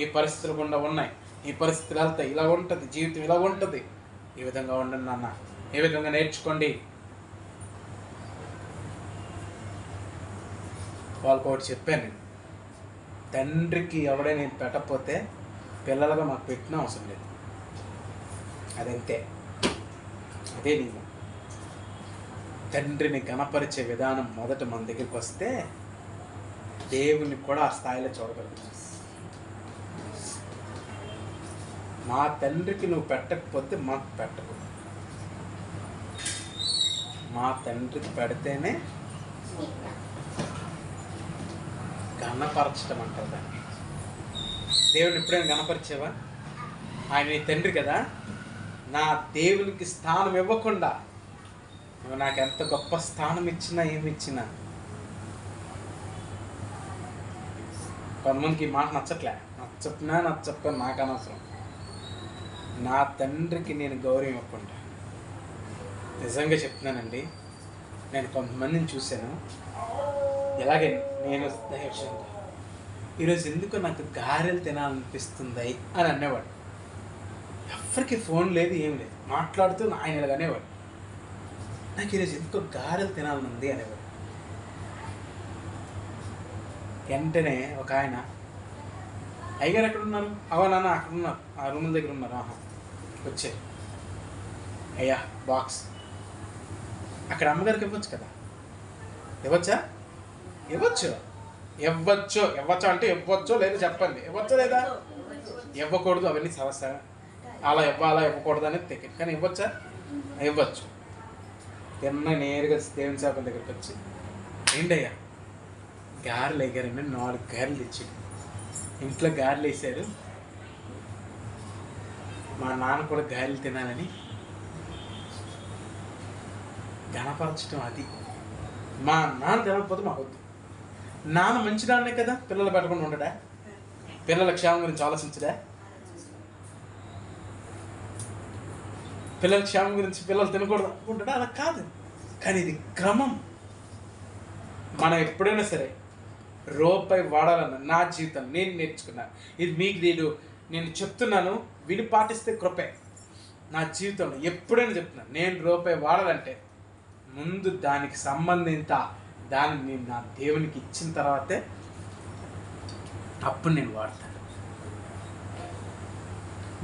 ఈ పరిస్థితులు గుండా ఉన్నాయి, ఈ పరిస్థితులు వెళ్తాయి, ఇలా ఉంటుంది, జీవితం ఇలా ఉంటుంది, ఈ విధంగా ఉండండి నాన్న, ఈ విధంగా నేర్చుకోండి. వాళ్ళకి ఒకటి చెప్పాను నేను, తండ్రికి ఎవడైనా నేను పెట్టకపోతే పిల్లలుగా మాకు పెట్టినా అవసరం లేదు. అదంతే, అదే నియమం. తండ్రిని గణపరిచే విధానం మొదట మన దగ్గరికి వస్తే దేవుని కూడా ఆ స్థాయిలో చూడగలుగుతాం. మా తండ్రికి నువ్వు పెట్టకపోతే మాకు పెట్టకు. మా తండ్రికి పెడితేనే గణపరచడం అంటారు దాన్ని. దేవుని ఎప్పుడైనా గణపరిచేవా? ఆయన నీ తండ్రి కదా. నా దేవునికి స్థానం ఇవ్వకుండా నువ్వు నాకు ఎంత గొప్ప స్థానం ఇచ్చినా ఏమి ఇచ్చినా, కొంతమందికి ఈ మాట నచ్చట్లే, నచ్చకపోయినా నాకు అనవసరం. నా తండ్రికి నేను గౌరవం ఇవ్వకుండా, నిజంగా చెప్తున్నానండి, నేను కొంతమందిని చూశాను ఇలాగే. నేను ఈరోజు ఎందుకు నాకు గారెలు తినాలనిపిస్తుంది అని అనేవాడు. ఎవరికి ఫోన్ లేదు, ఏం లేదు, మాట్లాడుతూ ఆయన ఇలాగ అనేవాడు, నాకు ఈరోజు ఎందుకో గారెలు తినాలనుంది అనేవాడు. వెంటనే ఒక ఆయన, అయ్యగారు ఎక్కడ ఉన్నారు? అవా నాన్న అక్కడ ఉన్నారు, ఆ రూముల దగ్గర ఉన్నారు. ఆహా, వచ్చారు. అయ్యా బాక్స్ అక్కడ అమ్మగారికి ఇవ్వచ్చు కదా. ఇవ్వచ్చా? ఇవ్వచ్చు అంటే ఇవ్వచ్చో లేదా చెప్పండి. ఇవ్వచ్చో లేదా? ఇవ్వకూడదు, అవన్నీ సమస్య. అలా ఇవ్వాలా ఇవ్వకూడదు అనేది తెక్కి, కానీ ఇవ్వచ్చా? ఇవ్వచ్చు. తిన్న నేరుగా దేవుని చేపల దగ్గరికి వచ్చి, ఏంటయ్యా గారెలు వేగారండి, 4 గారెలు తెచ్చాడు. ఇంట్లో గారెలు వేసారు, మా నాన్న కూడా గారెలు తినాలని గణపరచడం. అది మా నాన్న తినకపోతే మాకు వద్దు. నాన్న మంచి నాన్నే కదా, పిల్లలు పెట్టకుండా ఉండడా? పిల్లల క్షేమం గురించి ఆలోచించడా? పిల్లల క్షేమం గురించి, పిల్లలు తినకూడదు అనుకుంటాడా? అలా కాదు. కానీ ఇది క్రమం. మనం ఎప్పుడైనా సరే రూపాయి వాడాలన్న నా జీవితం నేను నేర్చుకున్నాను. ఇది మీకు నేను చెప్తున్నాను, వీళ్ళు పాటిస్తే కృపే. నా జీవితంలో ఎప్పుడైనా చెప్తున్నాను, నేను రూపాయి వాడాలంటే ముందు దానికి సంబంధించిన దాన్ని నేను నా దేవునికి ఇచ్చిన తర్వాతే అప్పుడు నేను వాడతాను.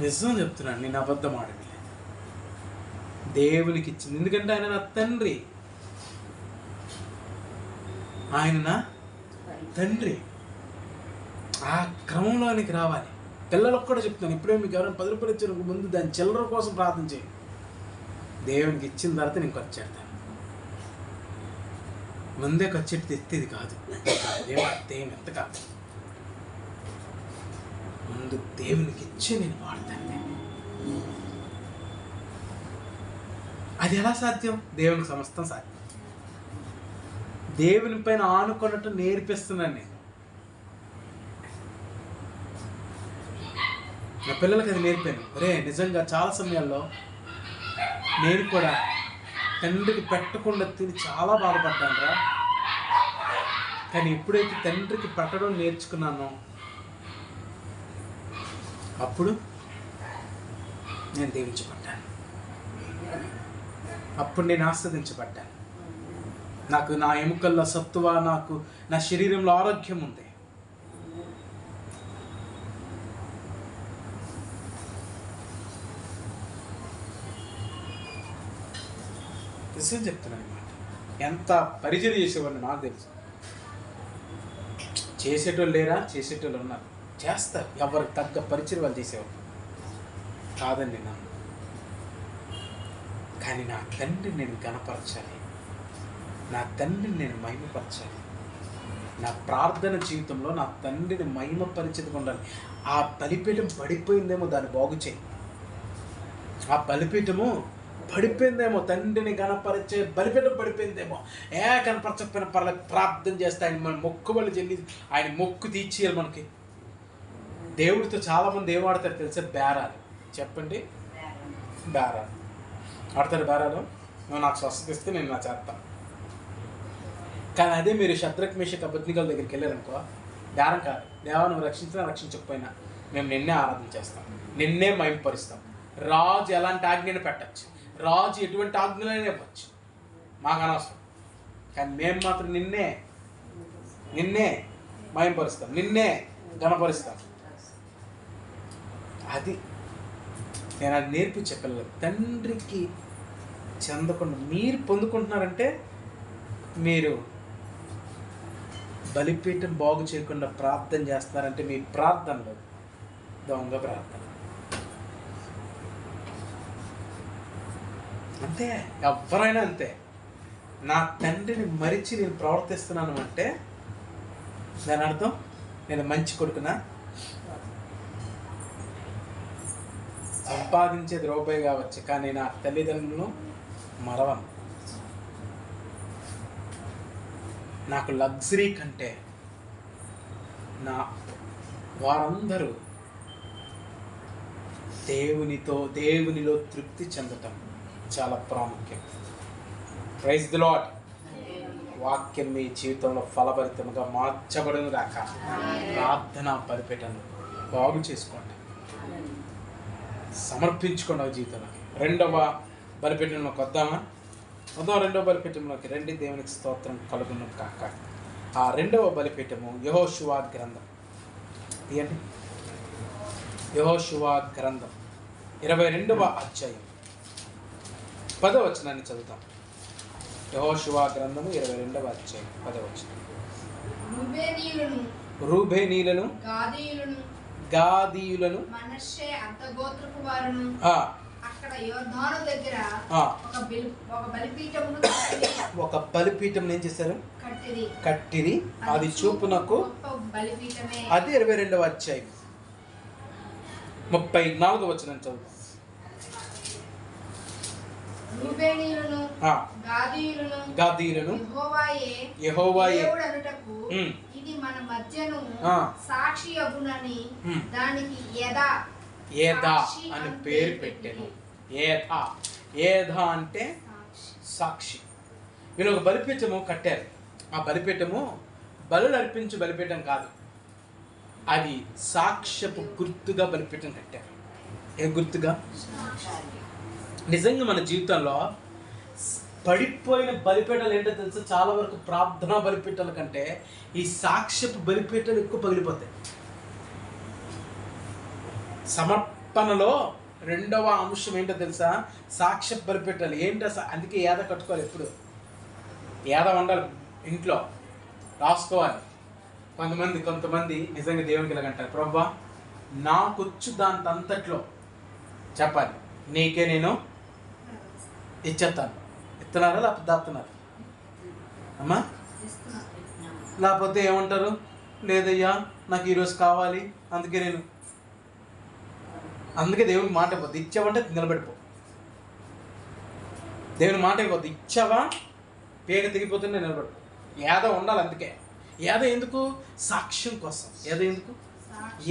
నిజం చెప్తున్నాను, నేను అబద్ధం ఆడలేదు. దేవునికి ఇచ్చింది, ఎందుకంటే ఆయన నా తండ్రి. ఆయన నా తండ్రి. ఆ క్రమంలోనికి రావాలి. పిల్లలకు కూడా చెప్తున్నాను, ఇప్పుడే మీకు ఎవరైనా 10 రూపాయలు ఇచ్చిన ముందు దాని చిల్లర కోసం ప్రార్థన చేయండి. దేవునికి ఇచ్చిన తర్వాత నేను ఖర్చు చేస్తాను. ముందే ఖర్చు తెచ్చేది కాదు, దేవుని ఎంత కాదు. ముందు దేవునికి ఇచ్చి నేను వాడతాను. అది ఎలా సాధ్యం? దేవునికి సమస్తం సాధ్యం. దేవుని పైన ఆనుకున్నట్టు నేర్పిస్తున్నాను నేను. నా పిల్లలకి అది నేర్పాను. నిజంగా చాలా సమయాల్లో నేను కూడా తండ్రికి పెట్టకుండా తిని చాలా బాధపడ్డాను రా. కానీ ఎప్పుడైతే తండ్రికి పెట్టడం నేర్చుకున్నానో అప్పుడు నేను దీవించబడ్డాను. అప్పుడు నేను ఆస్వాదించబడ్డాను. నాకు నా ఎముకల్లో సత్తువ, నాకు నా శరీరంలో ఆరోగ్యం ఉంది. నిజం చెప్తున్నాను అన్నమాట. ఎంత పరిచయం చేసేవాడిని నాకు తెలుసు. చేసేటోళ్ళు లేరా? చేసేటోళ్ళు ఉన్నారు, చేస్తారు. ఎవరికి తగ్గ పరిచయం వాళ్ళు చేసేవాళ్ళు కాదండి నన్ను. కానీ నా తండ్రిని నేను గణపరచాలి, నా తండ్రిని నేను మహిమపరచాలి. నా ప్రార్థన జీవితంలో నా తండ్రిని మహిమపరిచేది ఉండాలి. ఆ బలిపీఠం పడిపోయిందేమో, దాన్ని బాగు చేయి. ఆ బలిపీఠము పడిపోయిందేమో, తండ్రిని గణపరిచే బలిపీఠం పడిపోయిందేమో. కనపరచకపోయిన పర్లేదు, ప్రార్థన చేస్తే ఆయన మన మొక్కుబళ్ళు చెల్లి ఆయన మొక్కు తీర్చేయాలి మనకి. దేవుడితో చాలామంది ఏం ఆడతారు తెలుసా? బేరాలు. చెప్పండి, బేరాలు ఆడతారు. బేరాలు, నువ్వు నాకు స్వస్థత ఇస్తే నేను నా చేస్తాను. కానీ అదే మీరు శద్రక్ మేషక్ అబేద్నెగోల దగ్గరికి వెళ్ళారనుకో, బేరం కాదు. దేవా నువ్వు రక్షించినా రక్షించకపోయినా మేము నిన్నే ఆరాధన చేస్తాం, నిన్నే మహిమపరుస్తాం. రాజు ఎలాంటి ఆజ్ఞను పెట్టచ్చు, రాజు ఎటువంటి ఆజ్ఞలైనా ఇవ్వచ్చు, మాకు అనవసరం. కానీ మేము మాత్రం నిన్నే నిన్నే మయంపరుస్తాం, నిన్నే ఘనపరుస్తాం. అది నేను అది నేర్పించే పిల్లలు. తండ్రికి చెందకుండా మీరు పొందుకుంటున్నారంటే మీరు బలిపీఠం బాగు చేయకుండా ప్రార్థన చేస్తున్నారంటే మీ ప్రార్థనలో దొంగ ప్రార్థన. అంతే, ఎవరైనా అంతే. నా తండ్రిని మరిచి నేను ప్రవర్తిస్తున్నాను అంటే దాని అర్థం నేను మంచి కొడుకునా? సంపాదించేది రూపాయి కావచ్చు, కానీ నా తల్లిదండ్రులను మరవను. నాకు లగ్జరీ కంటే నా వారందరూ దేవునిలో తృప్తి చెందటం చాలా ప్రాముఖ్యం. Praise the Lord. వాక్యం మీ జీవితంలో ఫలభరితముగా మార్చబడును గాక. ప్రార్థన బలిపీఠను బాగు చేసుకోండి, సమర్పించుకోండి ఆ జీవితంలోకి. రెండవ బలిపీఠంలోకి వద్దామా? రెండవ బలిపీఠంలోకి రండి. దేవునికి స్తోత్రం కలుగును కాక. ఆ రెండవ బలిపీఠము యెహోషువ గ్రంథం. తీయండి, యెహోషువ గ్రంథం 22వ అధ్యాయం 10వ వచనాన్ని చదువుతాం. యెహోషువ గ్రంథము 22వ అధ్యాయం 10వ వచనం. రూబేనీయులను గాదీయులను మనష్షే అర్థగోత్రపు వారును అక్కడ యోర్దాను దగ్గర ఒక బలిపీఠం ఏం చేశారు? కట్టిరి. అది చూపునకు బలిపీఠమే. అది 22వ అధ్యాయం 34వ వచనం చదువు. రూబేనీయులను గాదీయులను యెహోవాయే దేవుడు అనుటకు ఇది మన మధ్యను సాక్షి అగునని దానికి ఏదా అని పేరు పెట్టాను. ఏదా అంటే సాక్షి. వీళ్ళు ఒక బలిపీఠము కట్టారు. ఆ బలిపీఠము బలులు అర్పించు బలిపీఠం కాదు, అది సాక్ష్యపు గుర్తుగా బలిపీఠం కట్టారు. ఏ గుర్తుగా? నిజంగా మన జీవితంలో పడిపోయిన బలిపీఠాలు ఏంటో తెలుసు, చాలా వరకు ప్రార్థనా బలిపీఠాల కంటే ఈ సాక్ష్యపు బలిపీఠాలు ఎక్కువ పగిలిపోతాయి. సమర్పణలో రెండవ అంశం ఏంటో తెలుసా? సాక్ష్య బలిపీఠాలు ఏంటో. అందుకే ఏద కట్టుకోవాలి, ఎప్పుడు ఏద ఉండాలి, ఇంట్లో రాసుకోవాలి. కొంతమంది నిజంగా దేవునికి ఇలాగంటారు, ప్రభువా నాకొచ్చు దాంతంతట్లో చెప్పాలి, నీకే నేను ఇచ్చేస్తాను. ఇస్తున్నారా లేకపోతే దాస్తున్నారు అమ్మా? లేకపోతే ఏమంటారు, లేదయ్యా నాకు ఈరోజు కావాలి, అందుకే దేవుని మాట ఇవ్వద్దు. ఇచ్చావంటే నిలబడిపో. దేవుని మాట ఇవ్వద్దు. ఇచ్చావా పేగ తెగిపోతుంటే నిలబడిపో. ఏదో ఉండాలి. అందుకే ఏదో ఎందుకు? సాక్ష్యం కోసం. ఏదో ఎందుకు?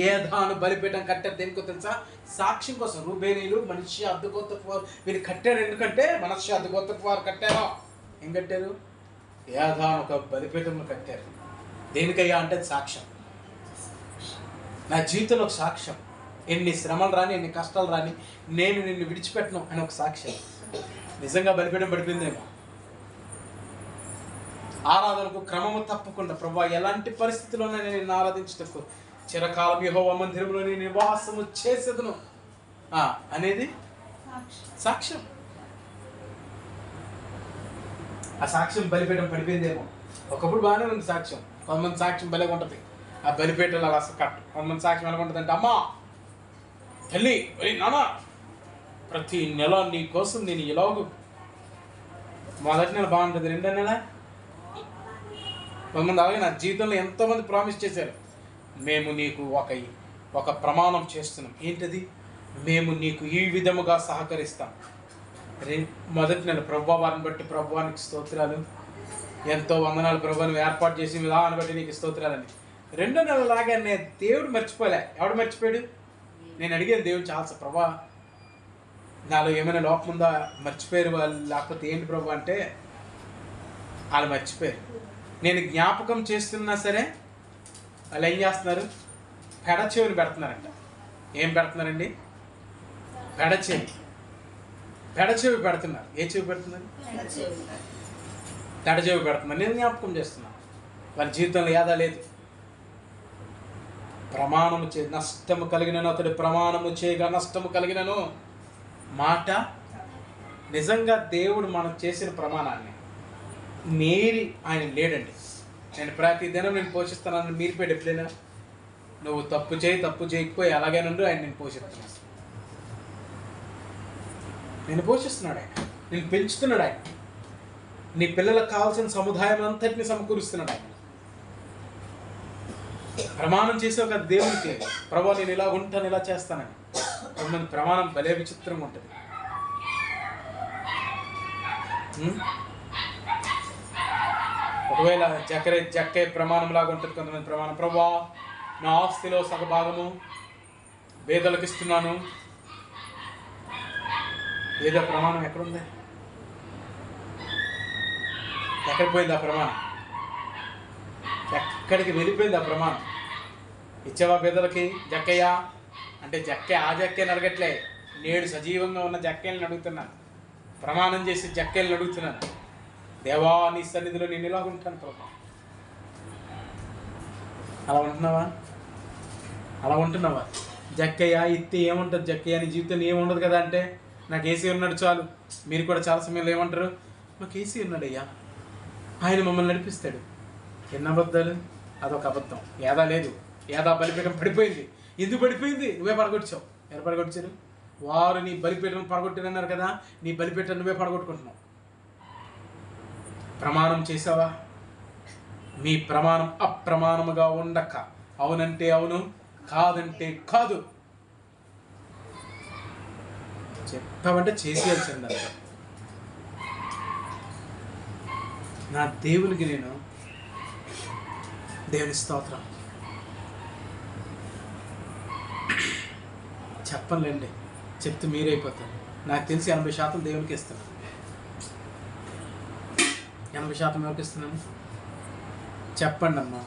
ఏదాను బలిపీఠం కట్టారు దేనికో తెలుసా? సాక్ష్యం కోసం. రూబేనీయులు మనిషి అర్ధగోత్రపు వారు వీళ్ళు కట్టారు. ఎందుకంటే మనిషి అర్ధగోత్రపు వారు కట్టారు. ఏం కట్టారు? ఏదాను ఒక బలిపీఠంలో కట్టారు. దేనికయ్యా అంటే సాక్ష్యం. నా జీవితంలో ఒక సాక్ష్యం. ఎన్ని శ్రమలు రాని, ఎన్ని కష్టాలు రాని, నేను నిన్ను విడిచిపెట్టను అని ఒక సాక్ష్యం. నిజంగా బలిపీఠం పడిపోయిందేమో. ఆరాధనకు క్రమము తప్పకుండా ప్రభువా ఎలాంటి పరిస్థితుల్లోనే నేను నిన్ను ఆరాధించుటకు చిరకాలం యెహోవా మందిరంలో నేను నివాసము చేసేదను అనేది సాక్ష్యం. ఆ సాక్ష్యం బలిపీఠం పడిపోయిందేమో. ఒకప్పుడు బాగానే ఉంది సాక్ష్యం. కొంతమంది సాక్ష్యం భలే ఉంటుంది. ఆ బలిపీఠాలు అలా కట్టు. కొంతమంది సాక్ష్యం ఎలా ఉంటుంది అంటే, అమ్మా తల్లి నాన్న ప్రతి నెల నీ కోసం నేను ఇలాగ మొదటి నెల బాగుంటుంది, రెండో నెల కొంతమంది అలాగే నా జీవితంలో ఎంతోమంది ప్రామిస్ చేశారు, మేము నీకు ఒక ప్రమాణం చేస్తున్నాం. ఏంటది? మేము నీకు ఈ విధముగా సహకరిస్తాం. మొదటి నెల ప్రభువా వారిని బట్టి ప్రభువానికి స్తోత్రాలు, ఎంతో వందనాలు ప్రభువాన్ని ఏర్పాటు చేసి విధానాన్ని బట్టి నీకు స్తోత్రాలని. రెండో నెల లాగానే దేవుడు మర్చిపోలే. ఎవడు మర్చిపోయాడు? నేను అడిగాను దేవుడు చాలా, ప్రభా నాలో ఏమైనా లోపం ఉందా, మర్చిపోయారు వాళ్ళు, లేకపోతే ఏంటి ప్రభు అంటే వాళ్ళు మర్చిపోయారు. నేను జ్ఞాపకం చేస్తున్నా సరే వాళ్ళు ఏం చేస్తున్నారు? పెడచెవిని పెడుతున్నారంట. ఏం పెడుతున్నారండి? పెడచెవి పెడుతున్నారు. ఏ చెవి పెడుతున్నారు? పెడచెవి పెడుతున్నారు. నేను జ్ఞాపకం చేస్తున్నాను. వారి జీవితంలో ఏదా లేదు. ప్రమాణము నష్టము కలిగినను అతడు ప్రమాణము చేయగా నష్టము కలిగినను మాట. నిజంగా దేవుడు మనం చేసిన ప్రమాణాన్ని మీరి ఆయన లేడండి. నేను ప్రతి దినం నేను పోషిస్తానని మీరిపోయాడు ఎప్పుడైనా? నువ్వు తప్పు చేయకపోయి ఎలాగైనా ఆయన నేను పోషిస్తున్నాను. నేను పోషిస్తున్నాడు ఆయన, నేను పెంచుతున్నాడు ఆయన. నీ పిల్లలకు కావాల్సిన సముదాయం అంతటిని సమకూరుస్తున్నాడు ఆయన. ప్రమాణం చేసావు కదా దేవునికి, ప్రభా నేను ఇలా ఉంటాను, ఇలా చేస్తానని. కొంతమంది ప్రమాణం భలే విచిత్రంగా ఉంటుంది. ఒకవేళ జక్కే ప్రమాణం లాగా ఉంటుంది కొంతమంది ప్రమాణం. ప్రభా నా ఆస్తిలో సగభాగము పేదలకు ఇస్తున్నాను. ఏదో ప్రమాణం ఎక్కడుంది? ఎక్కడికి పోయింది ఆ ప్రమాణం? ఎక్కడికి వెళ్ళిపోయింది ఆ ప్రమాణం? ఇచ్చావా పేదలకి? జక్కయ్య అంటే ఆ జక్కేని అడగట్లే, నేడు సజీవంగా ఉన్న జక్కేళ్ళని అడుగుతున్నాను. ప్రమాణం చేసి జక్కేళ్ళని అడుగుతున్నాను. దేవా నీ సన్నిధిలో నేను ఇలా ఉంటాను ప్రభా. అలా ఉంటున్నావా? జక్కయ్య ఇత్తి ఏముంటుంది? జక్కయ్య నీ జీవితంలో ఏముండదు కదా అంటే, నాకు ఏసీ ఉన్నాడు చాలు. మీరు కూడా చాలా సమయంలో ఏమంటారు? మాకు ఏసీ ఉన్నాడయ్యా, ఆయన మమ్మల్ని నడిపిస్తాడు. ఎన్ని అబద్ధాలు! అదొక అబద్ధం. ఏదా లేదు, ఏదా బలిపీఠం పడిపోయింది. ఎందుకు పడిపోయింది? నువ్వే పడగొచ్చావు. ఎవరు పడగొచ్చారు? వారు నీ బలిపీఠం పడగొట్టిరన్నారు కదా, నీ బలిపీఠం నువ్వే పడగొట్టుకుంటున్నావు. ప్రమాణం చేసావా? మీ ప్రమాణం అప్రమాణముగా ఉండక అవునంటే అవును, కాదంటే కాదు చెప్పావంటే చేసేయాల్సింది. నా దేవునికి నేను దేవుని స్తోత్రం చెప్పలేండి, చెప్తే మీరైపోతారు. నాకు తెలిసి 80% దేవునికి ఇస్తున్నాను. 80% ఎవరికి ఇస్తున్నాను చెప్పండి అమ్మా.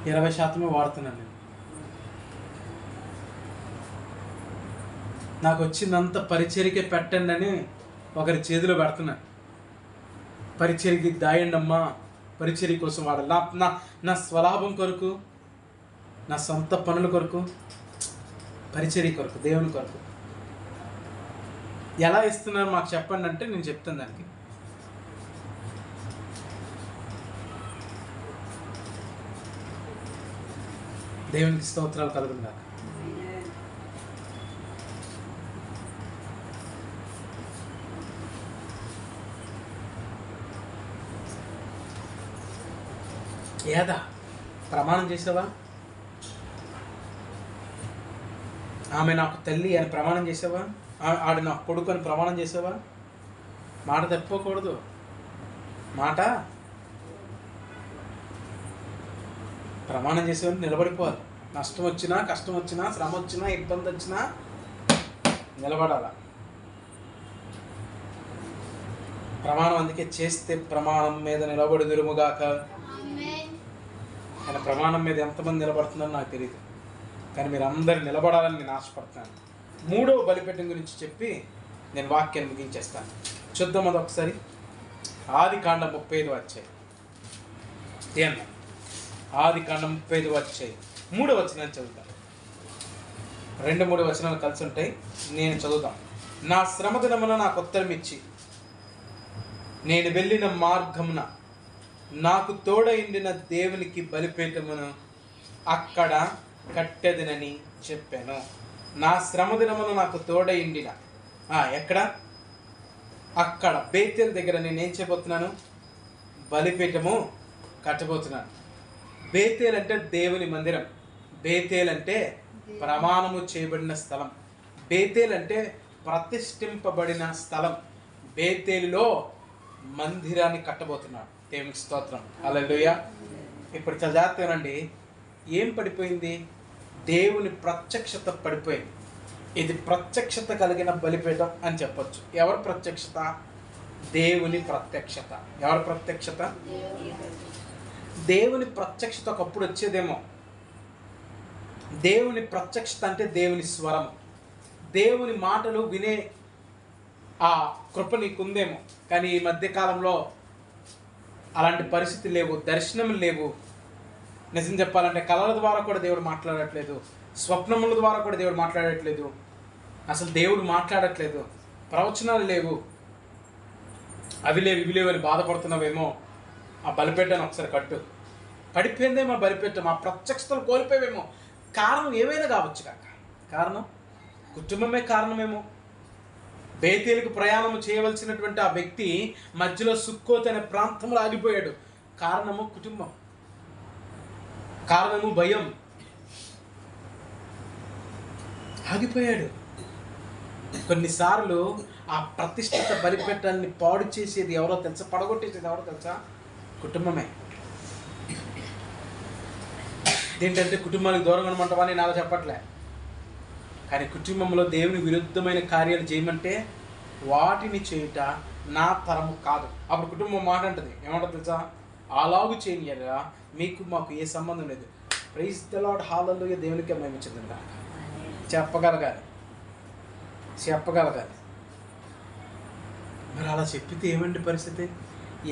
20% వాడుతున్నాను నేను. నాకు వచ్చిందంత పరిచర్యకే పెట్టండి అని ఒకరి చేతిలో పెడుతున్నాను. పరిచర్యకి దాయండి అమ్మా, పరిచర్య కోసం వాడాలి. నా స్వలాభం కొరకు, నా సొంత పనుల కొరకు, పరిచర్య కొరకు, దేవుని కొరకు ఎలా ఇస్తున్నారు మాకు చెప్పండి అంటే నేను చెప్తాను దానికి. దేవునికి స్తోత్రాలు కలుగుండాలి. ఏదా ప్రమాణం చేసావా? ఆమె నాకు తల్లి అని ప్రమాణం చేసావా? ఆడు నాకు కొడుకు అని ప్రమాణం చేసావా? మాట తప్పుకోకూడదు. మాట ప్రమాణం చేసేవాడిని నిలబడిపోవాలి. నష్టం వచ్చినా, కష్టం వచ్చినా, శ్రమ వచ్చినా, ఇబ్బంది వచ్చినా నిలబడాల. ప్రమాణం అందుకే చేస్తే ప్రమాణం మీద నిలబడుదురుముగాక. ఆయన ప్రమాణం మీద ఎంతమంది నిలబడుతున్నారో నాకు తెలియదు, కానీ మీరు అందరు నిలబడాలని నేను ఆశపడుతున్నాను. 3వ బలిపీఠం గురించి చెప్పి నేను వాక్యాన్ని ముగించేస్తాను. చూద్దాం అది ఒకసారి. ఆదికాండం 35వ అధ్యాయం. ఆదికాండం 35వ అధ్యాయం 3వ వచనాన్ని చదువుతాం. 2-3 వచనాలు కలిసి ఉంటాయి, నేను చదువుతాం. నా శ్రమ దినమున నాకు ఉత్తరం ఇచ్చి నేను వెళ్ళిన మార్గమున నాకు తోడైండిన దేవునికి బలిపీఠమును అక్కడ కట్టెదనని చెప్పాను. నా శ్రమ దినమున నాకు తోడైండిన ఎక్కడ? అక్కడ బేతేల్ దగ్గర నేనేం చేయబోతున్నాను? బలిపీఠము కట్టబోతున్నాను. బేతేల్ అంటే దేవుని మందిరం. బేతేల్ అంటే ప్రమాణము చేయబడిన స్థలం. బేతేల్ అంటే ప్రతిష్ఠింపబడిన స్థలం. బేతేలులో మందిరాన్ని కట్టబోతున్నాడు. దేవునికి స్తోత్రం, హల్లెలూయా. ఇప్పుడు చాలా జాగ్రత్తగానండి. ఏం పడిపోయింది? దేవుని ప్రత్యక్షత పడిపోయింది. ఇది ప్రత్యక్షత కలిగిన బలిపీఠం అని చెప్పొచ్చు. ఎవరి ప్రత్యక్షత? దేవుని ప్రత్యక్షత. ఎవరి ప్రత్యక్షత? దేవుని ప్రత్యక్షత ఒకప్పుడు వచ్చేదేమో. దేవుని ప్రత్యక్షత అంటే దేవుని స్వరం, దేవుని మాటలు వినే ఆ కృప నీకుందేమో. కానీ ఈ మధ్యకాలంలో అలాంటి పరిస్థితి లేవు, దర్శనం లేవు. నిజం చెప్పాలంటే కళల ద్వారా కూడా దేవుడు మాట్లాడట్లేదు, స్వప్నముల ద్వారా కూడా దేవుడు మాట్లాడట్లేదు, అసలు దేవుడు మాట్లాడట్లేదు. ప్రవచనాలు లేవు, అవి లేవు ఇవి లేవు అని బాధపడుతున్నావేమో. ఆ బలిపెట్టను ఒకసారి కట్టు. పడిపోయిందేమో బలిపెట్ట, మా ప్రత్యక్షతలు కోల్పోయేమో. కారణం ఏమైనా కావచ్చు కాక, కారణం కుటుంబమే కారణమేమో. బేతేలుకు ప్రయాణం చేయవలసినటువంటి ఆ వ్యక్తి మధ్యలో సుక్కోత్ అనే ప్రాంతంలో ఆగిపోయాడు. కారణము కుటుంబం, కారణము భయం. ఆగిపోయాడు. కొన్నిసార్లు ఆ ప్రతిష్ఠిత బలిపెట్టాలని పాడు చేసేది ఎవరో తెలుసా, పడగొట్టేసేది ఎవరో తెలుసా? కుటుంబమే. ఏంటంటే కుటుంబానికి దూరంగా ఉండమంటావా అని నాకు చెప్పట్లే, కానీ కుటుంబంలో దేవుని విరుద్ధమైన కార్యాలు చేయమంటే వాటిని చేయుట నా తరము కాదు. అప్పుడు కుటుంబం మాట అంటది, ఏమంటుంది తెలుసా? అలాగు చేయనియరా, మీకు మాకు ఏ సంబంధం లేదు. ప్రైజ్ ది లార్డ్, హల్లెలూయా, దేవునికే మహిమ చెందును. చెప్పగలగాలి. మరి అలా చెప్పితే ఏమండి పరిస్థితి?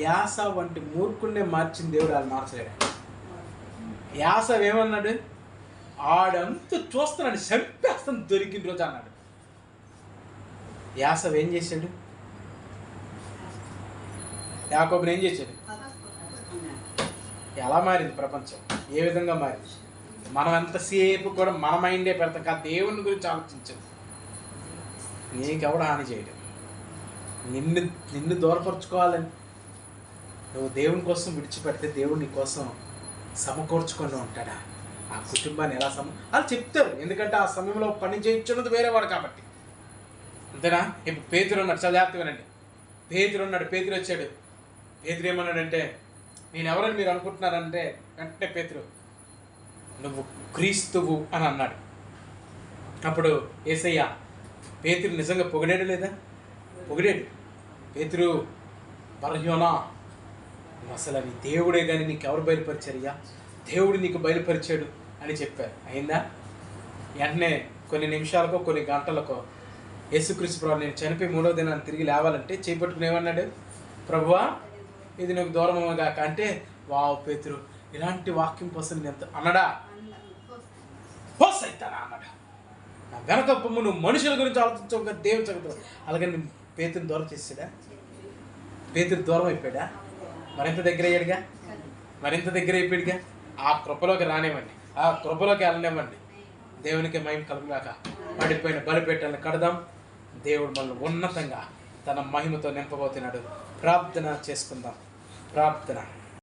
యాస వంటి మూర్ఖున్నే మార్చిన దేవుడు అలా మార్చలేడు. యాసవ్ ఏమన్నాడు? ఆడంతా చూస్తున్నాడు, చంపేస్తాను దొరికిన రోజు అన్నాడు. యాసవ్ ఏం చేశాడు? యాకోబుని ఏం చేశాడు? ఎలా మారింది ప్రపంచం? ఏ విధంగా మారింది? మనం ఎంతసేపు కూడా మన మైండే పెడతాం, కానీ దేవుని గురించి ఆలోచించదు. నీకెవడు హాని చేయడం, నిన్ను దూరపరుచుకోవాలని నువ్వు దేవుని కోసం విడిచిపెడితే దేవుడు నీ కోసం సమకూర్చుకొని ఉంటాడా? ఆ కుటుంబాన్ని ఎలా వాళ్ళు చెప్తారు, ఎందుకంటే ఆ సమయంలో పని చేయించున్నది వేరేవాడు కాబట్టి. అంతేనా? ఇప్పుడు పేతురు ఉన్నాడు, చదివేత్త వినండి. పేతురు ఉన్నాడు, పేతురు వచ్చాడు. పేతురు ఏమన్నాడంటే, నేను ఎవరని మీరు అనుకుంటున్నారంటే, వెంటనే పేతురు నువ్వు క్రీస్తువు అని అన్నాడు. అప్పుడు యేసయ్య పేతురు నిజంగా పొగిడాడు లేదా? పొగిడాడు. పేతురు, బర్యోనా, అసలు అది దేవుడే కానీ నీకు ఎవరు బయలుపరిచారయ్యా? దేవుడు నీకు బయలుపరిచాడు అని చెప్పారు. అయిందా? వెంటనే కొన్ని నిమిషాలకో కొన్ని గంటలకో యేసుక్రీస్తు ప్రభు నేను చనిపోయి 3వ దినాన్ని తిరిగి లేవాలంటే చేపట్టుకుని ఏమన్నాడు? ప్రభువా, ఇది నీకు దూరమగాక అంటే, వావ్ పేతురు, ఇలాంటి వాక్యం కోసం నేను ఎంత అన్నాడా? పోసైతానా అన్నాడు. నా వెనక పొమ్ము, నువ్వు మనుషుల గురించి ఆలోచించక దేవుని చదువుతావు. అలాగే నేను పేతుని దూరం చేసాడా? పేతురు దూరం అయిపోయాడా? మరింత దగ్గర అయ్యాడుగా, మరింత దగ్గర అయిపోయాడుగా. ఆ కృపలోకి రానివ్వండి, ఆ కృపలోకి వెళ్ళనివ్వండి. దేవునికి మహిమ కలుగుగాక. పడిపోయిన బలిపీఠాలను కడదాం. దేవుడు మనల్ని ఉన్నతంగా తన మహిమతో నింపబోతున్నాడు. ప్రార్థన చేసుకుందాం. ప్రార్థన.